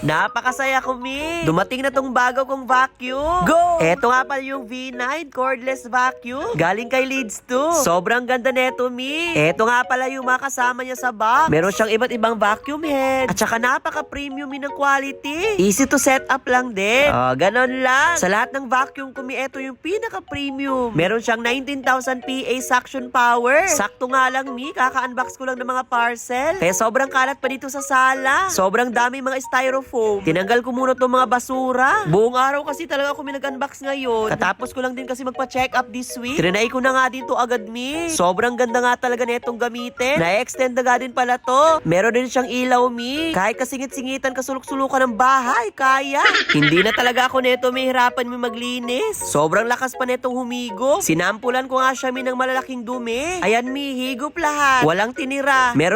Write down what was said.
Napakasaya ko, Mi. Dumating na tong bago kong vacuum. Go! Eto nga pala yung V9 cordless vacuum. Galing kay Leeds 2. Sobrang ganda neto, Mi. Eto nga pala yung mga kasama niya sa box. Meron siyang iba't ibang vacuum head. At saka napaka-premium ng quality. Easy to set up lang din. Ganon lang. Sa lahat ng vacuum ko, Mi, eto yung pinaka-premium. Meron siyang 19,000 PA suction power. Sakto nga lang, Mi. Kaka-unbox ko lang ng mga parcel. Kaya sobrang kalat pa dito sa sala. Sobrang daming mga styrofoam. Tinanggal ko muna itong mga basura. Buong araw kasi talaga ako minag-unbox ngayon. Katapos ko lang din kasi magpa-check up this week. Trinay ko na nga dito agad, Mi. Sobrang ganda nga talaga netong gamitin. Na-extend na nga din pala to. Meron din siyang ilaw, Mi. Kahit kasingit-singitan, kasulok-sulukan ng bahay, kaya. Hindi na talaga ako neto may hirapan, Mi, maglinis. Sobrang lakas pa netong humigo. Sinampulan ko nga siya, Mi, ng malalaking dumi. Ayan, Mi, higop lahat. Walang tinira. Meron